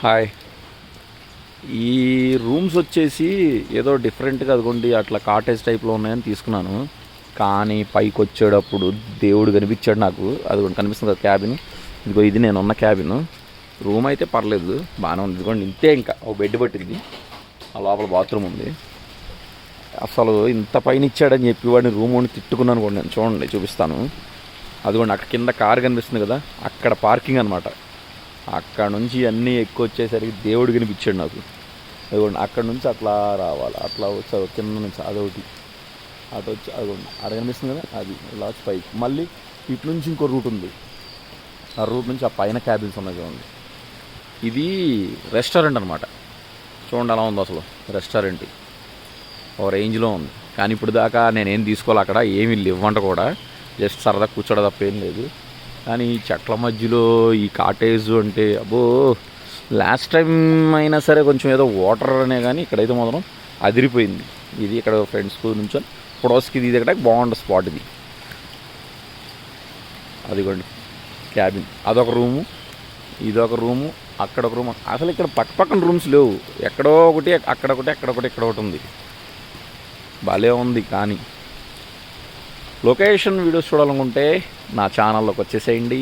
Hi. ఈ rooms వచ్చేసి ఏదో డిఫరెంట్గా అదిగోండి అట్లా కాటేజ్ టైప్లో ఉన్నాయని తీసుకున్నాను. కానీ పైకి వచ్చేటప్పుడు దేవుడు కనిపించాడు నాకు. అదిగోండి కనిపిస్తుంది కదా క్యాబిన్. ఇదిగో ఇది నేను ఉన్న క్యాబిన్. రూమ్ అయితే పర్లేదు, బాగానే ఉంది. ఇదిగోండి ఇంతే, ఇంకా ఓ బెడ్ పట్టింది, ఆ లోపల బాత్రూమ్ ఉంది. అసలు ఇంత పైన ఇచ్చాడని చెప్పి వాడిని రూమ్ వాడిని తిట్టుకున్నాను కూడా నేను. చూడండి చూపిస్తాను. అదిగోండి అక్కడ కింద కారు కనిపిస్తుంది కదా, అక్కడ పార్కింగ్ అనమాట. అక్కడ నుంచి అన్నీ ఎక్కువ వచ్చేసరికి దేవుడు కనిపించాడు నాకు. అదిగోండి అక్కడ నుంచి అట్లా రావాలి, అట్లా వచ్చి కింద నుంచి అదొకటి అటు వచ్చి అదిగోండి అక్కడ కనిపిస్తుంది కదా, అది ఇలా వచ్చి పైకి మళ్ళీ ఇటు నుంచి ఇంకో రూట్ ఉంది. ఆ రూట్ నుంచి ఆ పైన క్యాబిన్స్ ఉన్నాయి చూడండి. ఇది రెస్టారెంట్ అనమాట. చూడండి అలా ఉంది అసలు రెస్టారెంట్, ఓ రేంజ్లో ఉంది. కానీ ఇప్పుడు దాకా నేనేం తీసుకోవాలి, అక్కడ ఏమీ ఇవ్వంట కూడా, జస్ట్ సరదా కూర్చోడం తప్ప ఏం లేదు. కానీ ఈ చెట్ల మధ్యలో ఈ కాటేజ్ అంటే అబ్బో, లాస్ట్ టైం అయినా సరే కొంచెం ఏదో వాటర్ అనే, కానీ ఇక్కడైతే మాత్రం అదిరిపోయింది. ఇది ఇక్కడ ఫ్రెండ్స్ నుంచి ఫొటోస్కి ఇది ఇక్కడ బాగుంటుంది స్పాట్ ఇది. అదిగోండి క్యాబిన్, అదొక రూము, ఇదొక రూము, అక్కడ ఒక రూమ్. అసలు ఇక్కడ పక్క పక్కన రూమ్స్ లేవు, ఎక్కడో ఒకటి అక్కడొకటి అక్కడొకటి ఇక్కడ ఒకటి ఉంది. భలే ఉంది. కానీ లొకేషన్ వీడియోస్ చూడాలనుకుంటే నా ఛానల్లోకి వచ్చేసేయండి.